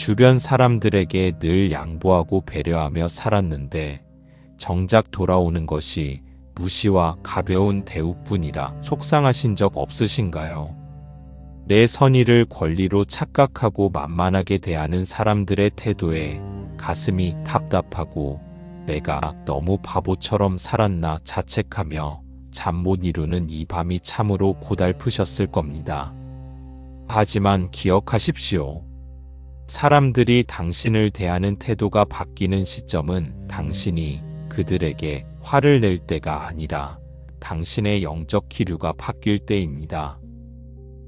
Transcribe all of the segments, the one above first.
주변 사람들에게 늘 양보하고 배려하며 살았는데 정작 돌아오는 것이 무시와 가벼운 대우뿐이라 속상하신 적 없으신가요? 내 선의를 권리로 착각하고 만만하게 대하는 사람들의 태도에 가슴이 답답하고 내가 너무 바보처럼 살았나 자책하며 잠 못 이루는 이 밤이 참으로 고달프셨을 겁니다. 하지만 기억하십시오. 사람들이 당신을 대하는 태도가 바뀌는 시점은 당신이 그들에게 화를 낼 때가 아니라 당신의 영적 기류가 바뀔 때입니다.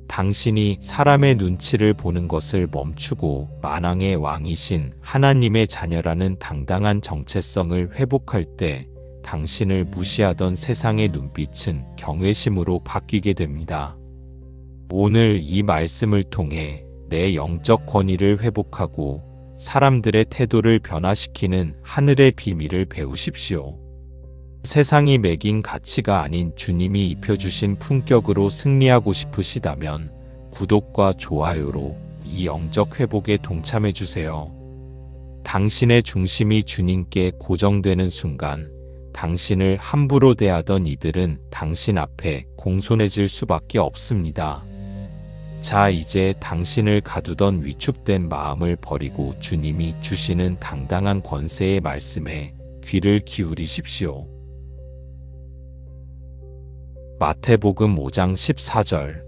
당신이 사람의 눈치를 보는 것을 멈추고 만왕의 왕이신 하나님의 자녀라는 당당한 정체성을 회복할 때 당신을 무시하던 세상의 눈빛은 경외심으로 바뀌게 됩니다. 오늘 이 말씀을 통해 내 영적 권위를 회복하고 사람들의 태도를 변화시키는 하늘의 비밀을 배우십시오. 세상이 매긴 가치가 아닌 주님이 입혀주신 품격으로 승리하고 싶으시다면 구독과 좋아요로 이 영적 회복에 동참해주세요. 당신의 중심이 주님께 고정되는 순간 당신을 함부로 대하던 이들은 당신 앞에 공손해질 수밖에 없습니다. 자, 이제 당신을 가두던 위축된 마음을 버리고 주님이 주시는 당당한 권세의 말씀에 귀를 기울이십시오. 마태복음 5장 14절.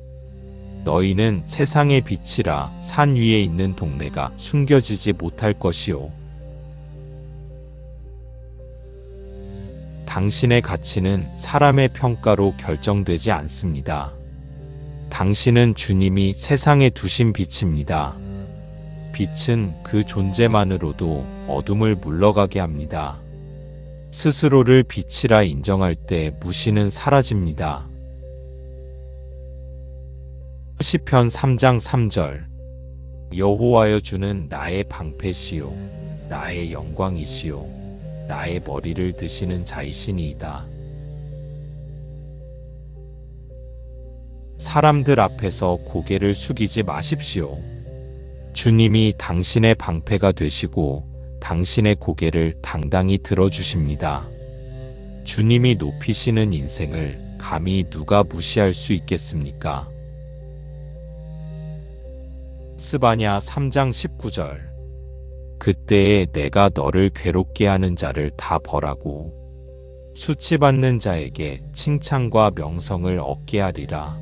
너희는 세상의 빛이라 산 위에 있는 동네가 숨겨지지 못할 것이요. 당신의 가치는 사람의 평가로 결정되지 않습니다. 당신은 주님이 세상에 두신 빛입니다. 빛은 그 존재만으로도 어둠을 물러가게 합니다. 스스로를 빛이라 인정할 때 무시는 사라집니다. 시편 3장 3절. 여호와여 주는 나의 방패시요 나의 영광이시요 나의 머리를 드시는 자이시니이다. 사람들 앞에서 고개를 숙이지 마십시오. 주님이 당신의 방패가 되시고 당신의 고개를 당당히 들어주십니다. 주님이 높이시는 인생을 감히 누가 무시할 수 있겠습니까? 스바냐 3장 19절. 그때에 내가 너를 괴롭게 하는 자를 다 벌하고 수치받는 자에게 칭찬과 명성을 얻게 하리라.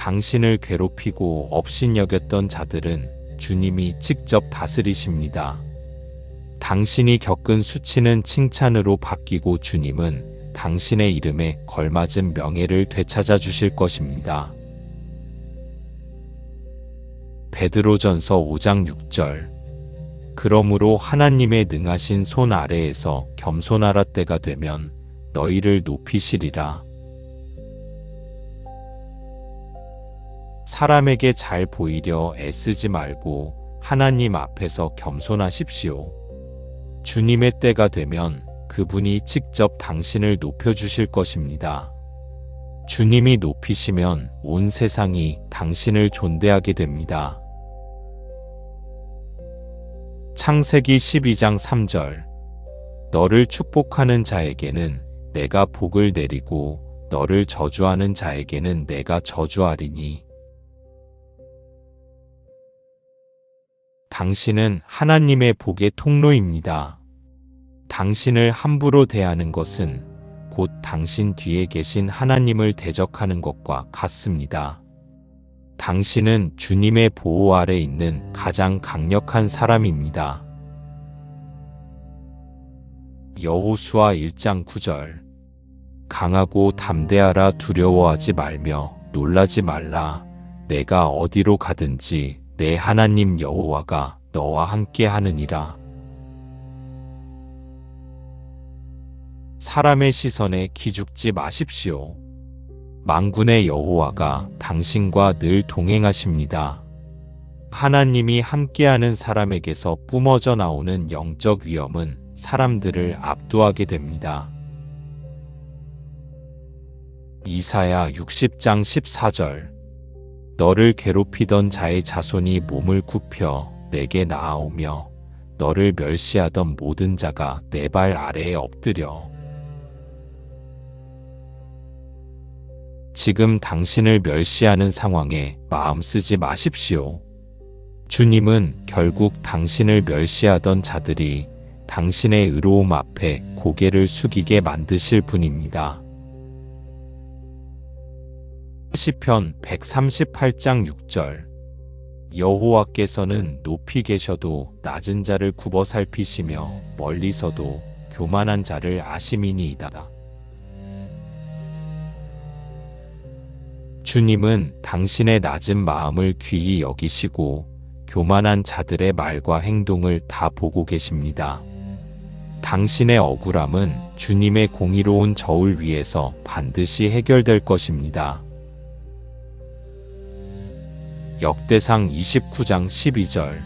당신을 괴롭히고 업신여겼던 자들은 주님이 직접 다스리십니다. 당신이 겪은 수치는 칭찬으로 바뀌고 주님은 당신의 이름에 걸맞은 명예를 되찾아 주실 것입니다. 베드로전서 5장 6절. 그러므로 하나님의 능하신 손 아래에서 겸손하라 때가 되면 너희를 높이시리라. 사람에게 잘 보이려 애쓰지 말고 하나님 앞에서 겸손하십시오. 주님의 때가 되면 그분이 직접 당신을 높여주실 것입니다. 주님이 높이시면 온 세상이 당신을 존대하게 됩니다. 창세기 12장 3절. 너를 축복하는 자에게는 내가 복을 내리고 너를 저주하는 자에게는 내가 저주하리니. 당신은 하나님의 복의 통로입니다. 당신을 함부로 대하는 것은 곧 당신 뒤에 계신 하나님을 대적하는 것과 같습니다. 당신은 주님의 보호 아래 있는 가장 강력한 사람입니다. 여호수아 1장 9절. 강하고 담대하라 두려워하지 말며 놀라지 말라. 내가 어디로 가든지 내 하나님 여호와가 너와 함께 하느니라. 사람의 시선에 기죽지 마십시오. 만군의 여호와가 당신과 늘 동행하십니다. 하나님이 함께하는 사람에게서 뿜어져 나오는 영적 위엄은 사람들을 압도하게 됩니다. 이사야 60장 14절. 너를 괴롭히던 자의 자손이 몸을 굽혀 내게 나아오며 너를 멸시하던 모든 자가 내 발 아래에 엎드려 지금 당신을 멸시하는 상황에 마음 쓰지 마십시오. 주님은 결국 당신을 멸시하던 자들이 당신의 의로움 앞에 고개를 숙이게 만드실 분입니다. 시편 138장 6절 여호와께서는 높이 계셔도 낮은 자를 굽어 살피시며 멀리서도 교만한 자를 아심이니이다. 주님은 당신의 낮은 마음을 귀히 여기시고 교만한 자들의 말과 행동을 다 보고 계십니다. 당신의 억울함은 주님의 공의로운 저울 위에서 반드시 해결될 것입니다. 역대상 29장 12절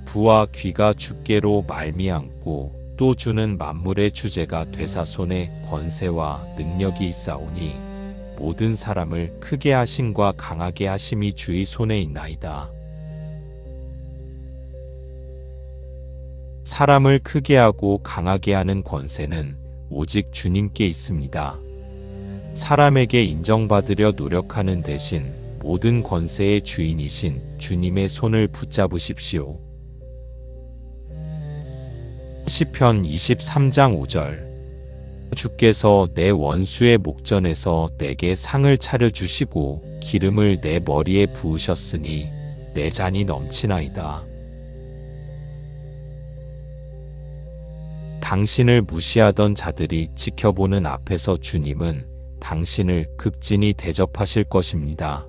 부와 귀가 주께로 말미암고 또 주는 만물의 주제가 되사 손에 권세와 능력이 있사오니 모든 사람을 크게 하심과 강하게 하심이 주의 손에 있나이다. 사람을 크게 하고 강하게 하는 권세는 오직 주님께 있습니다. 사람에게 인정받으려 노력하는 대신 모든 권세의 주인이신 주님의 손을 붙잡으십시오. 시편 23장 5절 주께서 내 원수의 목전에서 내게 상을 차려주시고 기름을 내 머리에 부으셨으니 내 잔이 넘치나이다. 당신을 무시하던 자들이 지켜보는 앞에서 주님은 당신을 극진히 대접하실 것입니다.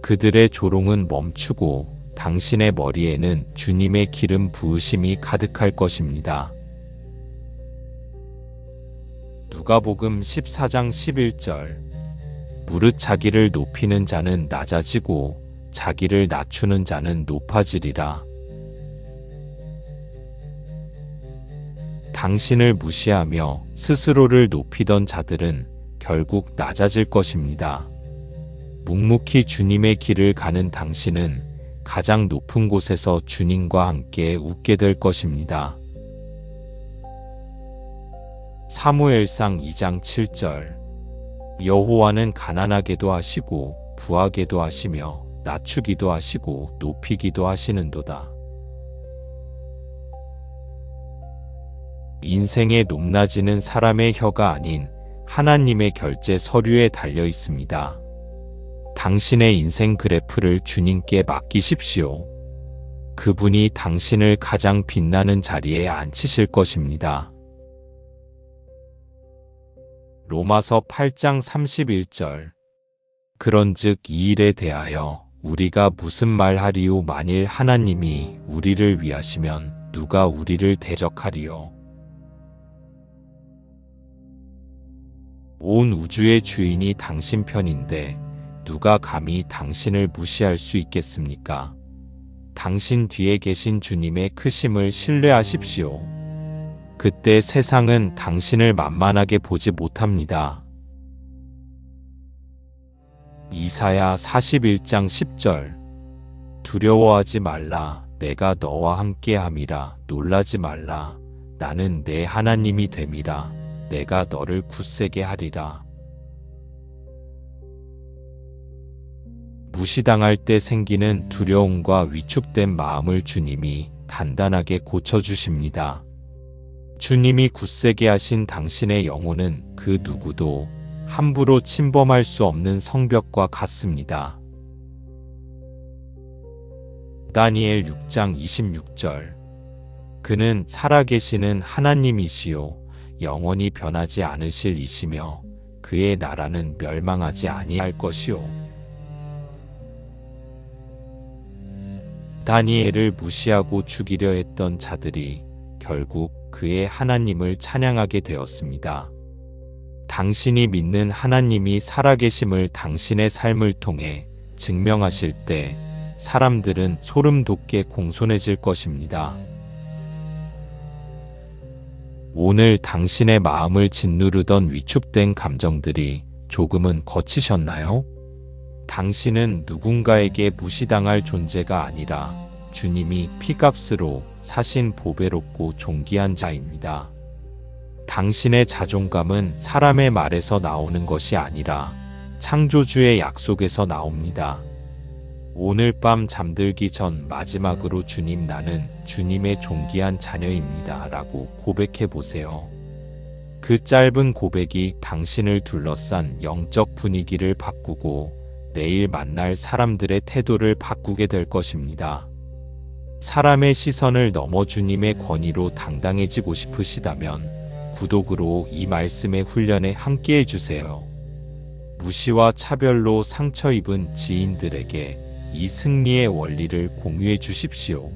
그들의 조롱은 멈추고 당신의 머리에는 주님의 기름 부으심이 가득할 것입니다. 누가복음 14장 11절 무릇 자기를 높이는 자는 낮아지고 자기를 낮추는 자는 높아지리라. 당신을 무시하며 스스로를 높이던 자들은 결국 낮아질 것입니다. 묵묵히 주님의 길을 가는 당신은 가장 높은 곳에서 주님과 함께 웃게 될 것입니다. 사무엘상 2장 7절 여호와는 가난하게도 하시고 부하게도 하시며 낮추기도 하시고 높이기도 하시는도다. 인생의 높낮이는 사람의 혀가 아닌 하나님의 결제 서류에 달려 있습니다. 당신의 인생 그래프를 주님께 맡기십시오. 그분이 당신을 가장 빛나는 자리에 앉히실 것입니다. 로마서 8장 31절 그런즉 이 일에 대하여 우리가 무슨 말하리요 만일 하나님이 우리를 위하시면 누가 우리를 대적하리요. 온 우주의 주인이 당신 편인데 누가 감히 당신을 무시할 수 있겠습니까? 당신 뒤에 계신 주님의 크심을 신뢰하십시오. 그때 세상은 당신을 만만하게 보지 못합니다. 이사야 41장 10절 두려워하지 말라 내가 너와 함께함이라 놀라지 말라 나는 내 하나님이 됨이라 내가 너를 굳세게 하리라. 무시당할 때 생기는 두려움과 위축된 마음을 주님이 단단하게 고쳐주십니다. 주님이 굳세게 하신 당신의 영혼은 그 누구도 함부로 침범할 수 없는 성벽과 같습니다. 다니엘 6장 26절 그는 살아계시는 하나님이시요 영원히 변하지 않으실 이시며 그의 나라는 멸망하지 아니할 것이요. 다니엘을 무시하고 죽이려 했던 자들이 결국 그의 하나님을 찬양하게 되었습니다. 당신이 믿는 하나님이 살아계심을 당신의 삶을 통해 증명하실 때 사람들은 소름 돋게 공손해질 것입니다. 오늘 당신의 마음을 짓누르던 위축된 감정들이 조금은 거치셨나요? 당신은 누군가에게 무시당할 존재가 아니라 주님이 피값으로 사신 보배롭고 존귀한 자입니다. 당신의 자존감은 사람의 말에서 나오는 것이 아니라 창조주의 약속에서 나옵니다. 오늘 밤 잠들기 전 마지막으로 주님, 나는 주님의 존귀한 자녀입니다 라고 고백해 보세요. 그 짧은 고백이 당신을 둘러싼 영적 분위기를 바꾸고 내일 만날 사람들의 태도를 바꾸게 될 것입니다. 사람의 시선을 넘어 주님의 권위로 당당해지고 싶으시다면 구독으로 이 말씀의 훈련에 함께 해주세요. 무시와 차별로 상처 입은 지인들에게 이 승리의 원리를 공유해 주십시오.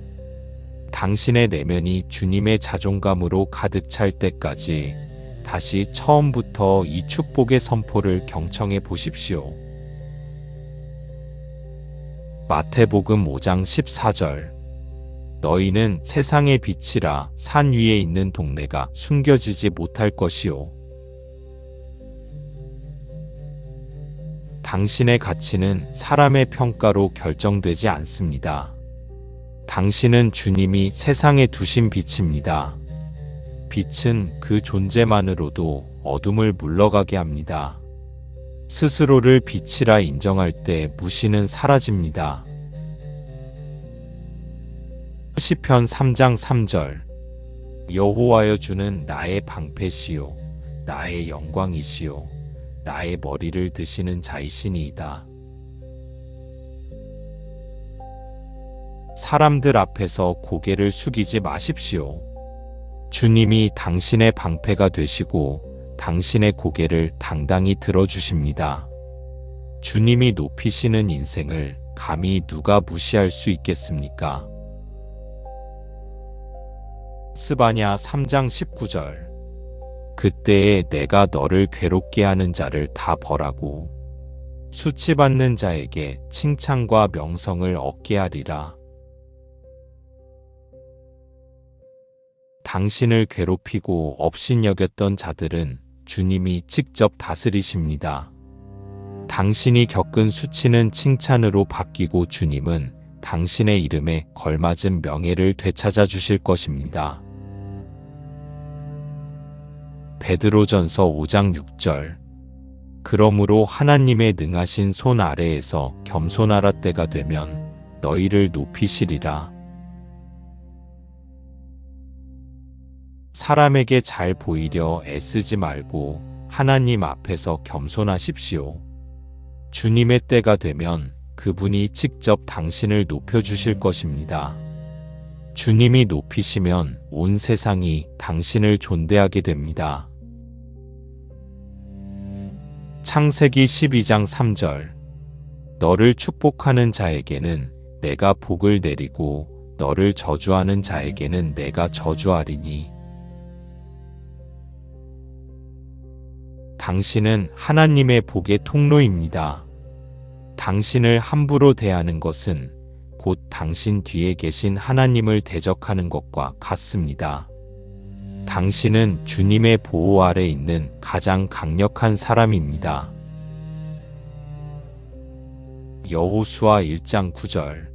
당신의 내면이 주님의 자존감으로 가득 찰 때까지 다시 처음부터 이 축복의 선포를 경청해 보십시오. 마태복음 5장 14절. 너희는 세상의 빛이라 산 위에 있는 동네가 숨겨지지 못할 것이요. 당신의 가치는 사람의 평가로 결정되지 않습니다. 당신은 주님이 세상에 두신 빛입니다. 빛은 그 존재만으로도 어둠을 물러가게 합니다. 스스로를 빛이라 인정할 때 무시는 사라집니다. 시편 3장 3절. 여호와여, 주는 나의 방패시요 나의 영광이시요 나의 머리를 드시는 자이시니이다. 사람들 앞에서 고개를 숙이지 마십시오. 주님이 당신의 방패가 되시고 당신의 고개를 당당히 들어주십니다. 주님이 높이시는 인생을 감히 누가 무시할 수 있겠습니까? 스바냐 3장 19절. 그때에 내가 너를 괴롭게 하는 자를 다 벌하고 수치받는 자에게 칭찬과 명성을 얻게 하리라. 당신을 괴롭히고 업신여겼던 자들은 주님이 직접 다스리십니다. 당신이 겪은 수치는 칭찬으로 바뀌고 주님은 당신의 이름에 걸맞은 명예를 되찾아 주실 것입니다. 베드로전서 5장 6절. 그러므로 하나님의 능하신 손 아래에서 겸손하라. 때가 되면 너희를 높이시리라. 사람에게 잘 보이려 애쓰지 말고 하나님 앞에서 겸손하십시오. 주님의 때가 되면 그분이 직접 당신을 높여주실 것입니다. 주님이 높이시면 온 세상이 당신을 존대하게 됩니다. 창세기 12장 3절. 너를 축복하는 자에게는 내가 복을 내리고 너를 저주하는 자에게는 내가 저주하리니. 당신은 하나님의 복의 통로입니다. 당신을 함부로 대하는 것은 곧 당신 뒤에 계신 하나님을 대적하는 것과 같습니다. 당신은 주님의 보호 아래 있는 가장 강력한 사람입니다. 여호수아 1장 9절.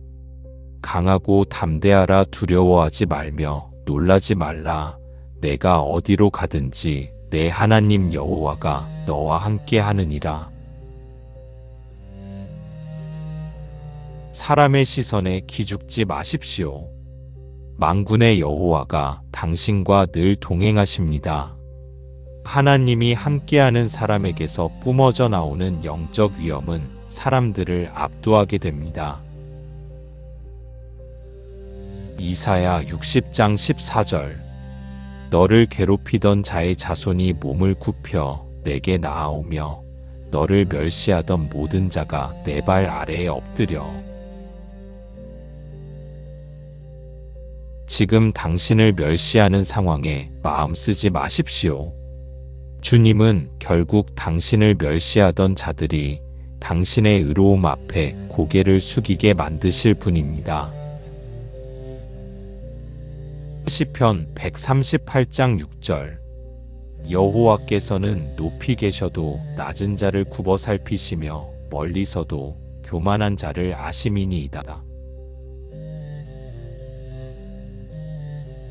강하고 담대하라. 두려워하지 말며 놀라지 말라. 내가 어디로 가든지 내 하나님 여호와가 너와 함께 하느니라. 사람의 시선에 기죽지 마십시오. 만군의 여호와가 당신과 늘 동행하십니다. 하나님이 함께하는 사람에게서 뿜어져 나오는 영적 위엄은 사람들을 압도하게 됩니다. 이사야 60장 14절. 너를 괴롭히던 자의 자손이 몸을 굽혀 내게 나아오며 너를 멸시하던 모든 자가 내 발 아래에 엎드려. 지금 당신을 멸시하는 상황에 마음 쓰지 마십시오. 주님은 결국 당신을 멸시하던 자들이 당신의 의로움 앞에 고개를 숙이게 만드실 분입니다. 시편 138장 6절. 여호와께서는 높이 계셔도 낮은 자를 굽어 살피시며 멀리서도 교만한 자를 아심이니이다.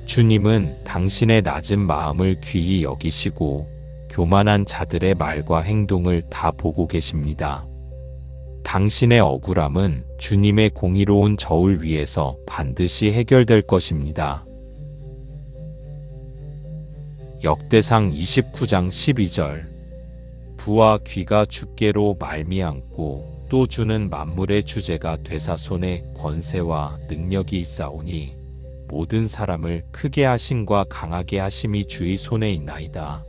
주님은 당신의 낮은 마음을 귀히 여기시고 교만한 자들의 말과 행동을 다 보고 계십니다. 당신의 억울함은 주님의 공의로운 저울 위에서 반드시 해결될 것입니다. 역대상 29장 12절. 부와 귀가 주께로 말미암고 또 주는 만물의 주제가 되사 손에 권세와 능력이 있사오니 모든 사람을 크게 하심과 강하게 하심이 주의 손에 있나이다.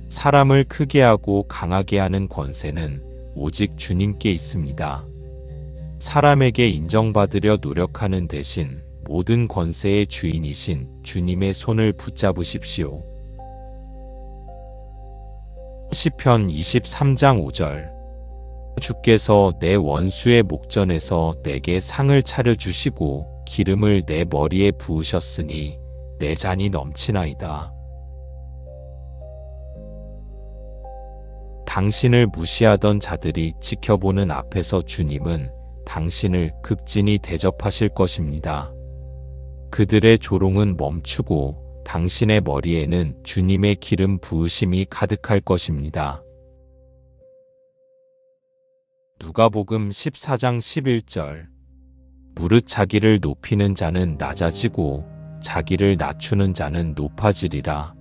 사람을 크게 하고 강하게 하는 권세는 오직 주님께 있습니다. 사람에게 인정받으려 노력하는 대신 모든 권세의 주인이신 주님의 손을 붙잡으십시오. 시편 23장 5절. 주께서 내 원수의 목전에서 내게 상을 차려주시고 기름을 내 머리에 부으셨으니 내 잔이 넘치나이다. 당신을 무시하던 자들이 지켜보는 앞에서 주님은 당신을 극진히 대접하실 것입니다. 그들의 조롱은 멈추고 당신의 머리에는 주님의 기름 부으심이 가득할 것입니다. 누가복음 14장 11절. 무릇 자기를 높이는 자는 낮아지고 자기를 낮추는 자는 높아지리라.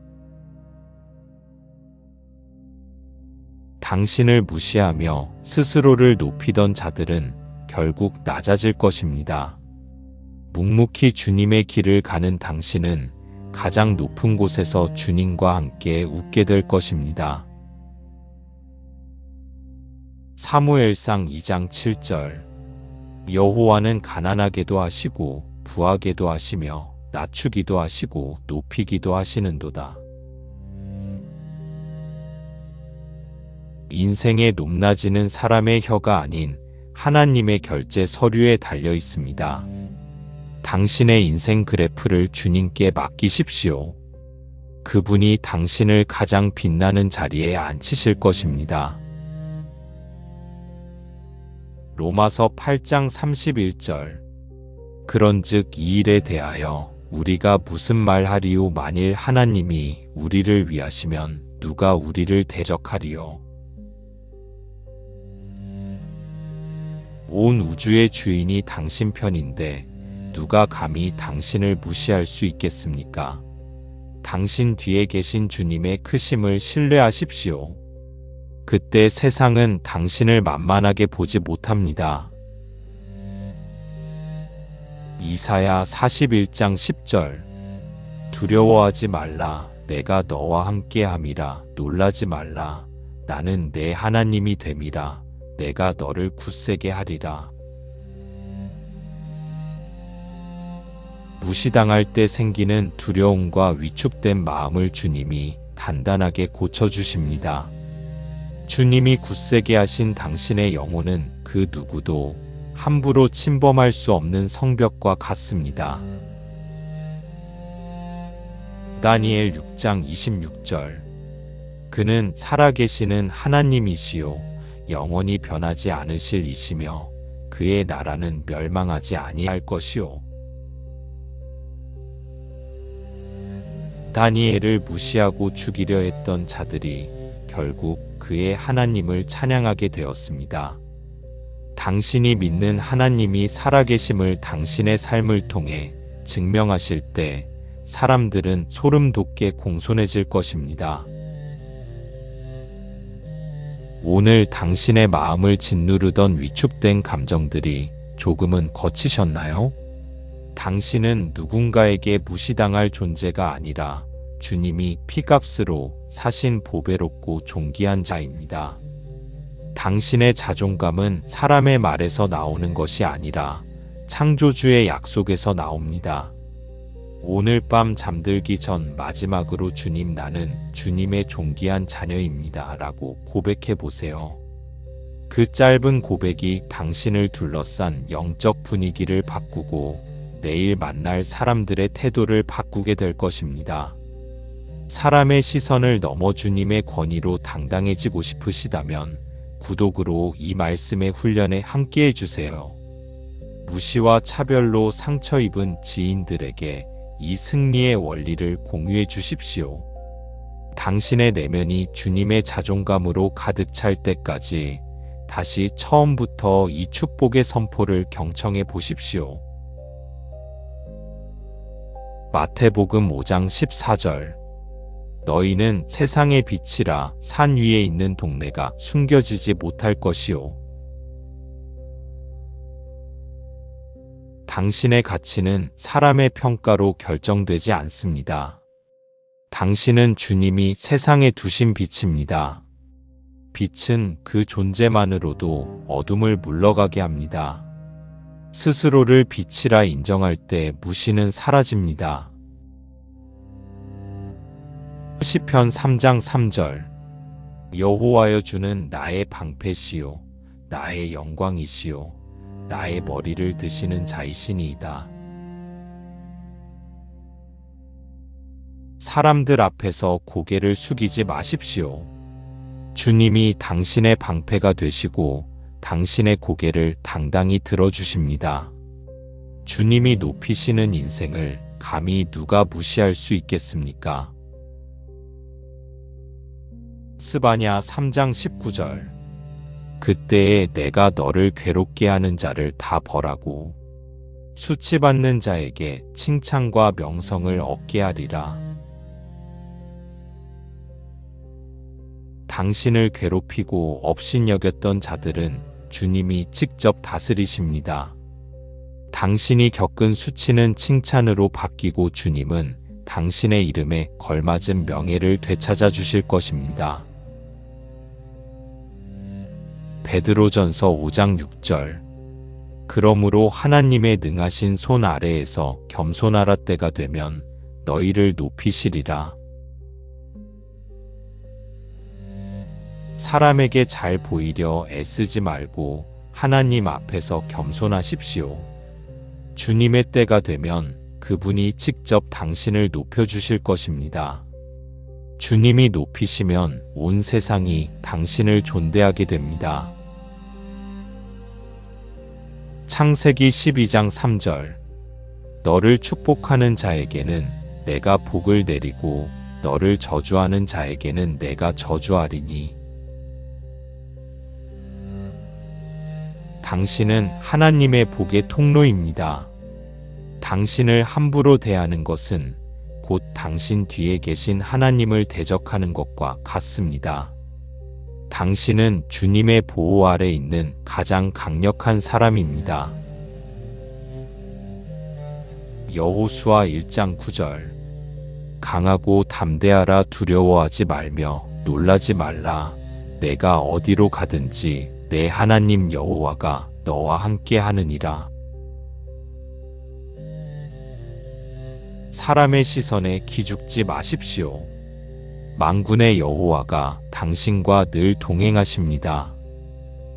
당신을 무시하며 스스로를 높이던 자들은 결국 낮아질 것입니다. 묵묵히 주님의 길을 가는 당신은 가장 높은 곳에서 주님과 함께 웃게 될 것입니다. 사무엘상 2장 7절. 여호와는 가난하게도 하시고 부하게도 하시며 낮추기도 하시고 높이기도 하시는도다. 인생의 높낮이는 사람의 혀가 아닌 하나님의 결제 서류에 달려 있습니다. 당신의 인생 그래프를 주님께 맡기십시오. 그분이 당신을 가장 빛나는 자리에 앉히실 것입니다. 로마서 8장 31절. 그런즉 이 일에 대하여 우리가 무슨 말하리요? 만일 하나님이 우리를 위하시면 누가 우리를 대적하리요? 온 우주의 주인이 당신 편인데 누가 감히 당신을 무시할 수 있겠습니까? 당신 뒤에 계신 주님의 크심을 신뢰하십시오. 그때 세상은 당신을 만만하게 보지 못합니다. 이사야 41장 10절. 두려워하지 말라. 내가 너와 함께함이라. 놀라지 말라. 나는 내 하나님이 됨이라. 내가 너를 굳세게 하리라. 무시당할 때 생기는 두려움과 위축된 마음을 주님이 단단하게 고쳐주십니다. 주님이 굳세게 하신 당신의 영혼은 그 누구도 함부로 침범할 수 없는 성벽과 같습니다. 다니엘 6장 26절. 그는 살아계시는 하나님이시요 영원히 변하지 않으실 이시며 그의 나라는 멸망하지 아니할 것이요. 다니엘을 무시하고 죽이려 했던 자들이 결국 그의 하나님을 찬양하게 되었습니다. 당신이 믿는 하나님이 살아계심을 당신의 삶을 통해 증명하실 때 사람들은 소름 돋게 공손해질 것입니다. 오늘 당신의 마음을 짓누르던 위축된 감정들이 조금은 거치셨나요? 당신은 누군가에게 무시당할 존재가 아니라 주님이 피값으로 사신 보배롭고 존귀한 자입니다. 당신의 자존감은 사람의 말에서 나오는 것이 아니라 창조주의 약속에서 나옵니다. 오늘 밤 잠들기 전 마지막으로 주님, 나는 주님의 존귀한 자녀입니다 라고 고백해 보세요. 그 짧은 고백이 당신을 둘러싼 영적 분위기를 바꾸고 내일 만날 사람들의 태도를 바꾸게 될 것입니다. 사람의 시선을 넘어 주님의 권위로 당당해지고 싶으시다면 구독으로 이 말씀의 훈련에 함께해 주세요. 무시와 차별로 상처 입은 지인들에게 이 승리의 원리를 공유해 주십시오. 당신의 내면이 주님의 자존감으로 가득 찰 때까지 다시 처음부터 이 축복의 선포를 경청해 보십시오. 마태복음 5장 14절. 너희는 세상의 빛이라. 산 위에 있는 동네가 숨겨지지 못할 것이요. 당신의 가치는 사람의 평가로 결정되지 않습니다. 당신은 주님이 세상에 두신 빛입니다. 빛은 그 존재만으로도 어둠을 물러가게 합니다. 스스로를 빛이라 인정할 때 무시는 사라집니다. 시편 3장 3절. 여호와여 주는 나의 방패시요 나의 영광이시요 나의 머리를 드시는 자이시니이다. 사람들 앞에서 고개를 숙이지 마십시오. 주님이 당신의 방패가 되시고 당신의 고개를 당당히 들어주십니다. 주님이 높이시는 인생을 감히 누가 무시할 수 있겠습니까? 스바냐 3장 19절. 그때에 내가 너를 괴롭게 하는 자를 다 벌하고 수치받는 자에게 칭찬과 명성을 얻게 하리라. 당신을 괴롭히고 업신여겼던 자들은 주님이 직접 다스리십니다. 당신이 겪은 수치는 칭찬으로 바뀌고 주님은 당신의 이름에 걸맞은 명예를 되찾아 주실 것입니다. 베드로전서 5장 6절. 그러므로 하나님의 능하신 손 아래에서 겸손하라. 때가 되면 너희를 높이시리라. 사람에게 잘 보이려 애쓰지 말고 하나님 앞에서 겸손하십시오. 주님의 때가 되면 그분이 직접 당신을 높여주실 것입니다. 주님이 높이시면 온 세상이 당신을 존대하게 됩니다. 창세기 12장 3절. 너를 축복하는 자에게는 내가 복을 내리고 너를 저주하는 자에게는 내가 저주하리니. 당신은 하나님의 복의 통로입니다. 당신을 함부로 대하는 것은 곧 당신 뒤에 계신 하나님을 대적하는 것과 같습니다. 당신은 주님의 보호 아래 있는 가장 강력한 사람입니다. 여호수아 1장 9절. 강하고 담대하라. 두려워하지 말며 놀라지 말라. 내가 어디로 가든지 내 하나님 여호와가 너와 함께 하느니라. 사람의 시선에 기죽지 마십시오. 만군의 여호와가 당신과 늘 동행하십니다.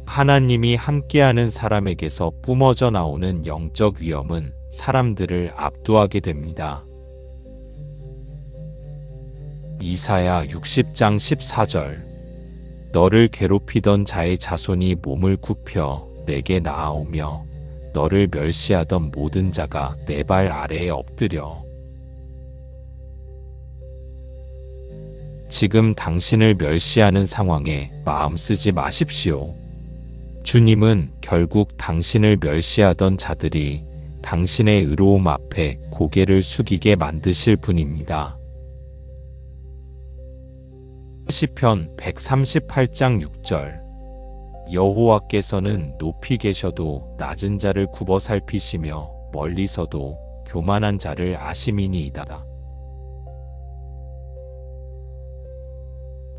하나님이 함께하는 사람에게서 뿜어져 나오는 영적 위엄은 사람들을 압도하게 됩니다. 이사야 60장 14절. 너를 괴롭히던 자의 자손이 몸을 굽혀 내게 나아오며 너를 멸시하던 모든 자가 내 발 아래에 엎드려. 지금 당신을 멸시하는 상황에 마음 쓰지 마십시오. 주님은 결국 당신을 멸시하던 자들이 당신의 의로움 앞에 고개를 숙이게 만드실 분입니다. 시편 138장 6절. 여호와께서는 높이 계셔도 낮은 자를 굽어 살피시며 멀리서도 교만한 자를 아심이니이다.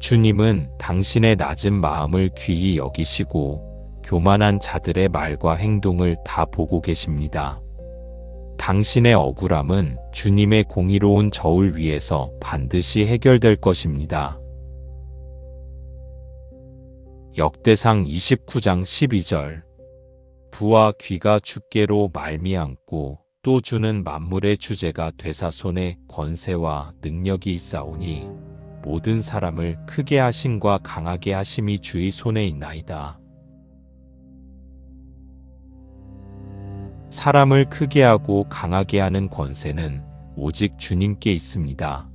주님은 당신의 낮은 마음을 귀히 여기시고 교만한 자들의 말과 행동을 다 보고 계십니다. 당신의 억울함은 주님의 공의로운 저울 위에서 반드시 해결될 것입니다. 역대상 29장 12절. 부와 귀가 주께로 말미암고 또 주는 만물의 주제가 되사 손에 권세와 능력이 있사오니 모든 사람을 크게 하심과 강하게 하심이 주의 손에 있나이다. 사람을 크게 하고 강하게 하는 권세는 오직 주님께 있습니다.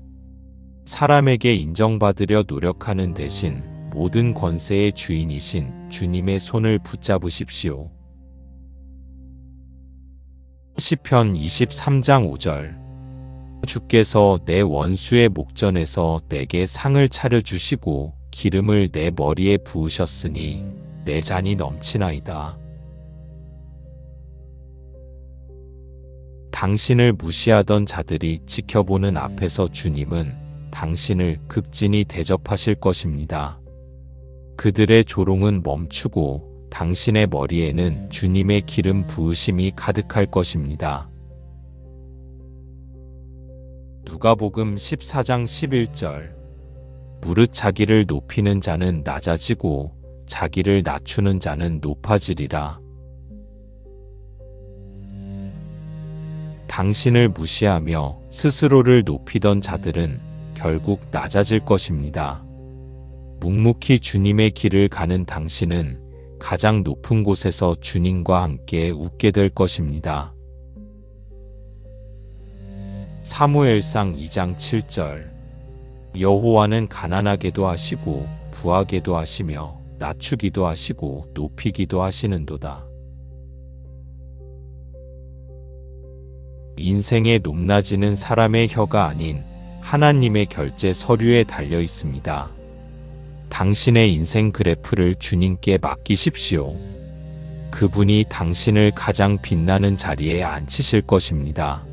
사람에게 인정받으려 노력하는 대신 모든 권세의 주인이신 주님의 손을 붙잡으십시오. 시편 23장 5절. 주께서 내 원수의 목전에서 내게 상을 차려주시고 기름을 내 머리에 부으셨으니 내 잔이 넘치나이다. 당신을 무시하던 자들이 지켜보는 앞에서 주님은 당신을 극진히 대접하실 것입니다. 그들의 조롱은 멈추고 당신의 머리에는 주님의 기름 부으심이 가득할 것입니다. 누가복음 14장 11절. 무릇 자기를 높이는 자는 낮아지고 자기를 낮추는 자는 높아지리라. 당신을 무시하며 스스로를 높이던 자들은 결국 낮아질 것입니다. 묵묵히 주님의 길을 가는 당신은 가장 높은 곳에서 주님과 함께 웃게 될 것입니다. 사무엘상 2장 7절. 여호와는 가난하게도 하시고 부하게도 하시며 낮추기도 하시고 높이기도 하시는도다. 인생의 높낮이는 사람의 혀가 아닌 하나님의 결제 서류에 달려 있습니다. 당신의 인생 그래프를 주님께 맡기십시오. 그분이 당신을 가장 빛나는 자리에 앉히실 것입니다.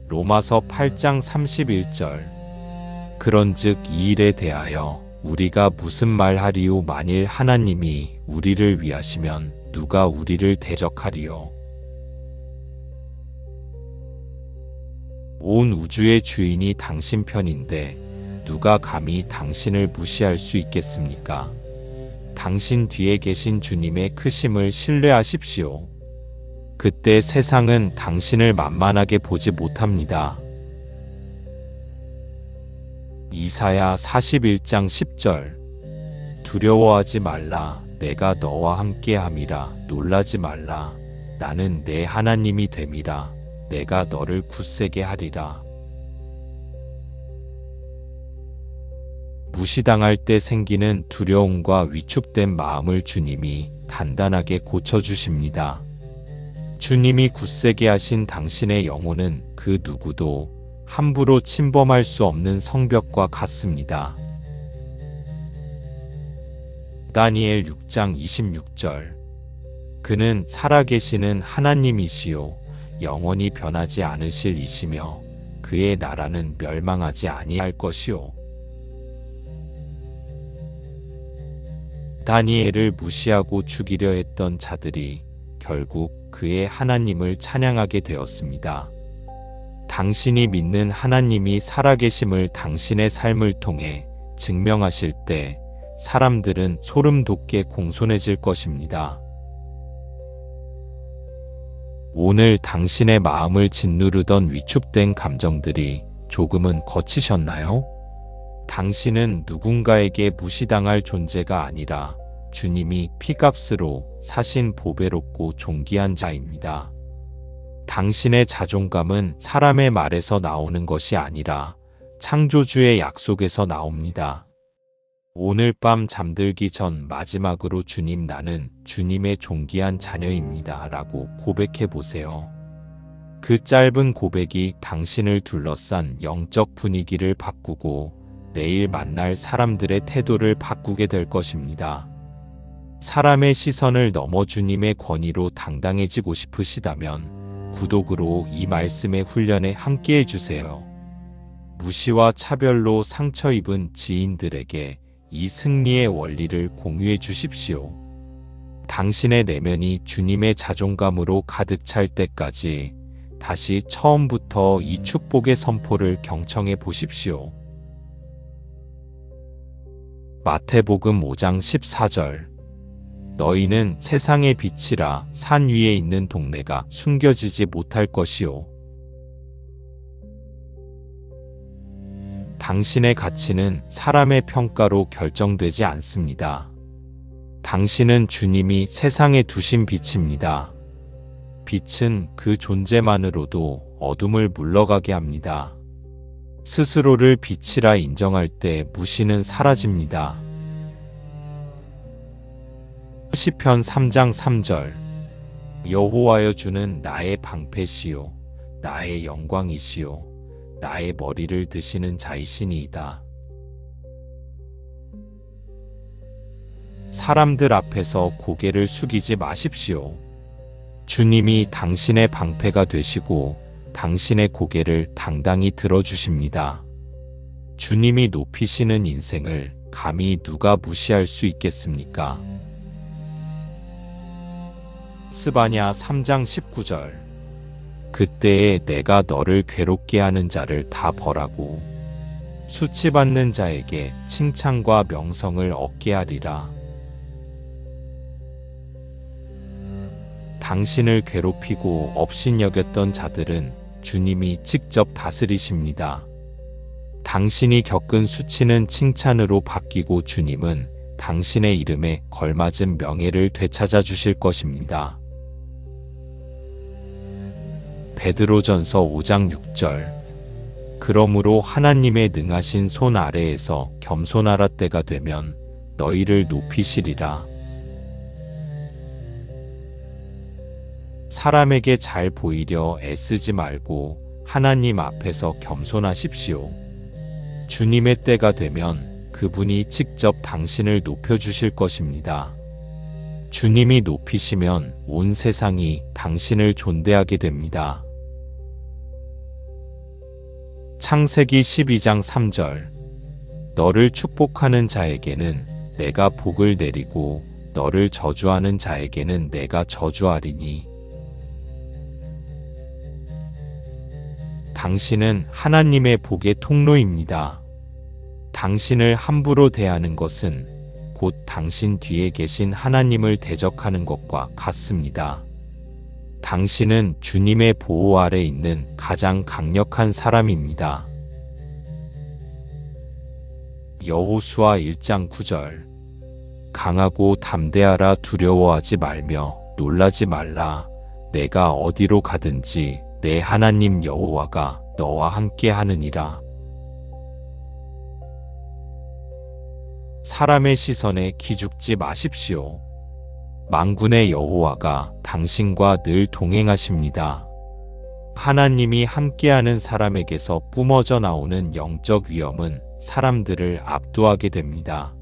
로마서 8장 31절. 그런즉 이 일에 대하여 우리가 무슨 말하리요? 만일 하나님이 우리를 위하시면 누가 우리를 대적하리요? 온 우주의 주인이 당신 편인데 누가 감히 당신을 무시할 수 있겠습니까? 당신 뒤에 계신 주님의 크심을 신뢰하십시오. 그때 세상은 당신을 만만하게 보지 못합니다. 이사야 41장 10절. 두려워하지 말라. 내가 너와 함께함이라. 놀라지 말라. 나는 내 하나님이 됨이라. 내가 너를 굳세게 하리라. 무시당할 때 생기는 두려움과 위축된 마음을 주님이 단단하게 고쳐주십니다. 주님이 굳세게 하신 당신의 영혼은 그 누구도 함부로 침범할 수 없는 성벽과 같습니다. 다니엘 6장 26절. 그는 살아계시는 하나님이시요 영원히 변하지 않으실 이시며 그의 나라는 멸망하지 아니할 것이요. 다니엘을 무시하고 죽이려 했던 자들이 결국 그의 하나님을 찬양하게 되었습니다. 당신이 믿는 하나님이 살아계심을 당신의 삶을 통해 증명하실 때 사람들은 소름 돋게 공손해질 것입니다. 오늘 당신의 마음을 짓누르던 위축된 감정들이 조금은 거치셨나요? 당신은 누군가에게 무시당할 존재가 아니라 주님이 피값으로 사신 보배롭고 존귀한 자입니다. 당신의 자존감은 사람의 말에서 나오는 것이 아니라 창조주의 약속에서 나옵니다. 오늘 밤 잠들기 전 마지막으로 주님, 나는 주님의 존귀한 자녀입니다 라고 고백해 보세요. 그 짧은 고백이 당신을 둘러싼 영적 분위기를 바꾸고 내일 만날 사람들의 태도를 바꾸게 될 것입니다. 사람의 시선을 넘어 주님의 권위로 당당해지고 싶으시다면 구독으로 이 말씀의 훈련에 함께 해주세요. 무시와 차별로 상처 입은 지인들에게 이 승리의 원리를 공유해 주십시오. 당신의 내면이 주님의 자존감으로 가득 찰 때까지 다시 처음부터 이 축복의 선포를 경청해 보십시오. 마태복음 5장 14절. 너희는 세상의 빛이라. 산 위에 있는 동네가 숨겨지지 못할 것이요. 당신의 가치는 사람의 평가로 결정되지 않습니다. 당신은 주님이 세상에 두신 빛입니다. 빛은 그 존재만으로도 어둠을 물러가게 합니다. 스스로를 빛이라 인정할 때 무시는 사라집니다. 시편 3장 3절. 여호와여, 주는 나의 방패시요 나의 영광이시요 나의 머리를 드시는 자이시니이다. 사람들 앞에서 고개를 숙이지 마십시오. 주님이 당신의 방패가 되시고 당신의 고개를 당당히 들어주십니다. 주님이 높이시는 인생을 감히 누가 무시할 수 있겠습니까? 스바냐 3장 19절. 그때에 내가 너를 괴롭게 하는 자를 다 벌하고 수치받는 자에게 칭찬과 명성을 얻게 하리라. 당신을 괴롭히고 업신여겼던 자들은 주님이 직접 다스리십니다. 당신이 겪은 수치는 칭찬으로 바뀌고 주님은 당신의 이름에 걸맞은 명예를 되찾아 주실 것입니다. 베드로전서 5장 6절. 그러므로 하나님의 능하신 손 아래에서 겸손하라. 때가 되면 너희를 높이시리라. 사람에게 잘 보이려 애쓰지 말고 하나님 앞에서 겸손하십시오. 주님의 때가 되면 그분이 직접 당신을 높여주실 것입니다. 주님이 높이시면 온 세상이 당신을 존대하게 됩니다. 창세기 12장 3절. 너를 축복하는 자에게는 내가 복을 내리고 너를 저주하는 자에게는 내가 저주하리니. 당신은 하나님의 복의 통로입니다. 당신을 함부로 대하는 것은 곧 당신 뒤에 계신 하나님을 대적하는 것과 같습니다. 당신은 주님의 보호 아래 있는 가장 강력한 사람입니다. 여호수아 1장 9절. 강하고 담대하라. 두려워하지 말며 놀라지 말라. 내가 어디로 가든지 내 하나님 여호와가 너와 함께 하느니라. 사람의 시선에 기죽지 마십시오. 만군의 여호와가 당신과 늘 동행하십니다. 하나님이 함께하는 사람에게서 뿜어져 나오는 영적 위엄은 사람들을 압도하게 됩니다.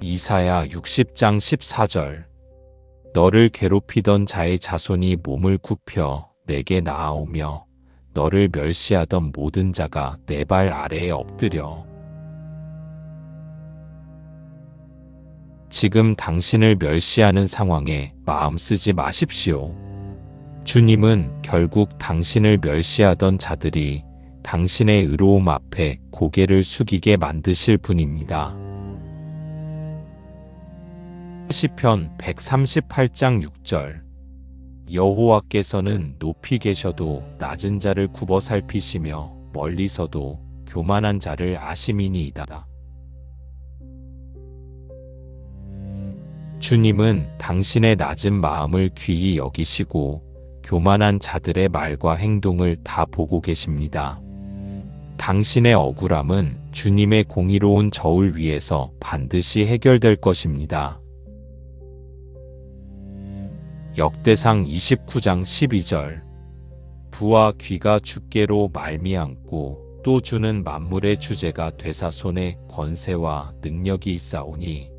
이사야 60장 14절. 너를 괴롭히던 자의 자손이 몸을 굽혀 내게 나아오며 너를 멸시하던 모든 자가 내 발 아래에 엎드려. 지금 당신을 멸시하는 상황에 마음 쓰지 마십시오. 주님은 결국 당신을 멸시하던 자들이 당신의 의로움 앞에 고개를 숙이게 만드실 분입니다. 시편 138장 6절. 여호와께서는 높이 계셔도 낮은 자를 굽어 살피시며 멀리서도 교만한 자를 아심이니이다. 주님은 당신의 낮은 마음을 귀히 여기시고 교만한 자들의 말과 행동을 다 보고 계십니다. 당신의 억울함은 주님의 공의로운 저울 위에서 반드시 해결될 것입니다. 역대상 29장 12절. 부와 귀가 주께로 말미암고 또 주는 만물의 주제가 되사 손에 권세와 능력이 있사오니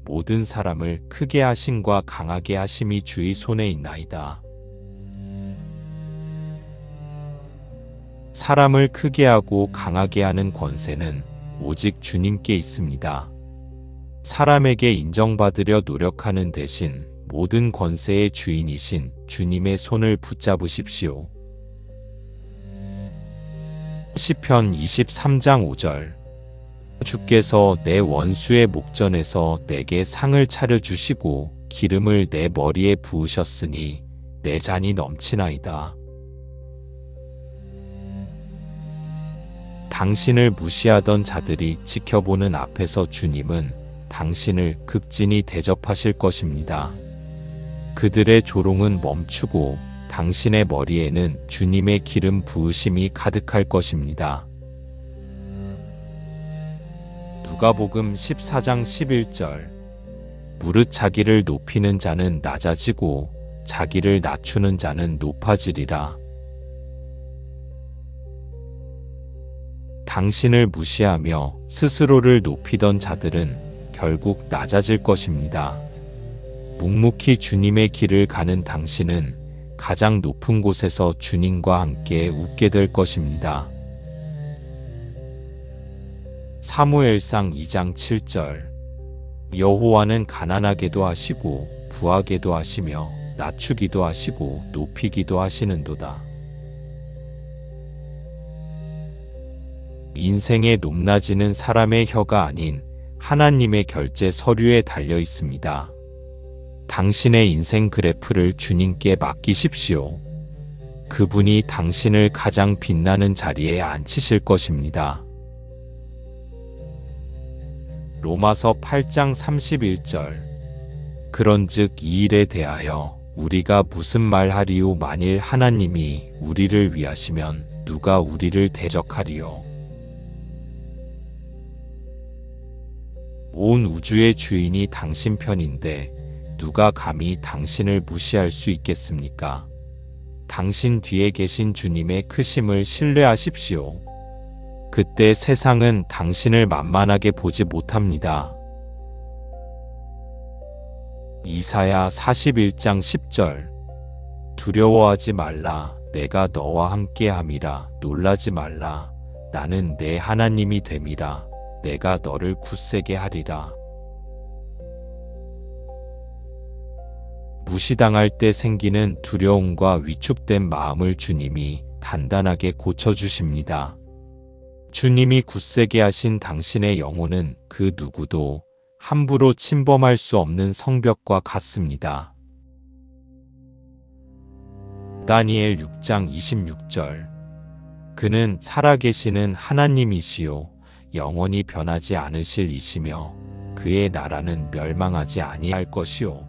모든 사람을 크게 하심과 강하게 하심이 주의 손에 있나이다. 사람을 크게 하고 강하게 하는 권세는 오직 주님께 있습니다. 사람에게 인정받으려 노력하는 대신 모든 권세의 주인이신 주님의 손을 붙잡으십시오. 시편 23장 5절. 주께서 내 원수의 목전에서 내게 상을 차려주시고 기름을 내 머리에 부으셨으니 내 잔이 넘치나이다. 당신을 무시하던 자들이 지켜보는 앞에서 주님은 당신을 극진히 대접하실 것입니다. 그들의 조롱은 멈추고 당신의 머리에는 주님의 기름 부으심이 가득할 것입니다. 누가복음 14장 11절. 무릇 자기를 높이는 자는 낮아지고 자기를 낮추는 자는 높아지리라. 당신을 무시하며 스스로를 높이던 자들은 결국 낮아질 것입니다. 묵묵히 주님의 길을 가는 당신은 가장 높은 곳에서 주님과 함께 웃게 될 것입니다. 사무엘상 2장 7절. 여호와는 가난하게도 하시고 부하게도 하시며 낮추기도 하시고 높이기도 하시는도다. 인생의 높낮이는 사람의 혀가 아닌 하나님의 결제 서류에 달려 있습니다. 당신의 인생 그래프를 주님께 맡기십시오. 그분이 당신을 가장 빛나는 자리에 앉히실 것입니다. 로마서 8장 31절. 그런즉 이 일에 대하여 우리가 무슨 말하리요? 만일 하나님이 우리를 위하시면 누가 우리를 대적하리요? 온 우주의 주인이 당신 편인데 누가 감히 당신을 무시할 수 있겠습니까? 당신 뒤에 계신 주님의 크심을 신뢰하십시오. 그때 세상은 당신을 만만하게 보지 못합니다. 이사야 41장 10절. 두려워하지 말라. 내가 너와 함께함이라. 놀라지 말라. 나는 내 하나님이 됨이라. 내가 너를 굳세게 하리라. 무시당할 때 생기는 두려움과 위축된 마음을 주님이 단단하게 고쳐주십니다. 주님이 굳세게 하신 당신의 영혼은 그 누구도 함부로 침범할 수 없는 성벽과 같습니다. 다니엘 6장 26절. 그는 살아계시는 하나님이시요 영원히 변하지 않으실 이시며 그의 나라는 멸망하지 아니할 것이요.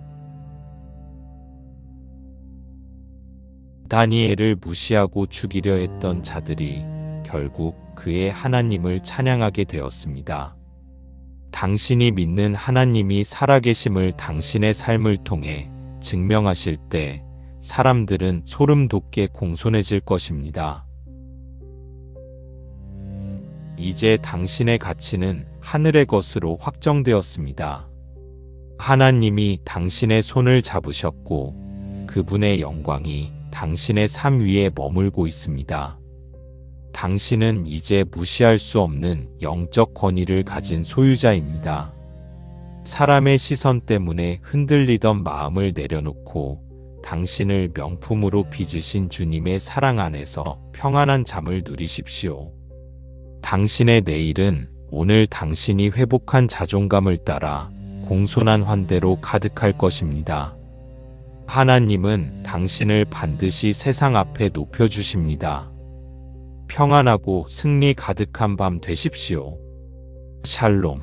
다니엘을 무시하고 죽이려 했던 자들이 결국 그의 하나님을 찬양하게 되었습니다. 당신이 믿는 하나님이 살아계심을 당신의 삶을 통해 증명하실 때 사람들은 소름 돋게 공손해질 것입니다. 이제 당신의 가치는 하늘의 것으로 확정되었습니다. 하나님이 당신의 손을 잡으셨고 그분의 영광이 당신의 삶 위에 머물고 있습니다. 당신은 이제 무시할 수 없는 영적 권위를 가진 소유자입니다. 사람의 시선 때문에 흔들리던 마음을 내려놓고 당신을 명품으로 빚으신 주님의 사랑 안에서 평안한 잠을 누리십시오. 당신의 내일은 오늘 당신이 회복한 자존감을 따라 공손한 환대로 가득할 것입니다. 하나님은 당신을 반드시 세상 앞에 높여주십니다. 평안하고 승리 가득한 밤 되십시오. 샬롬.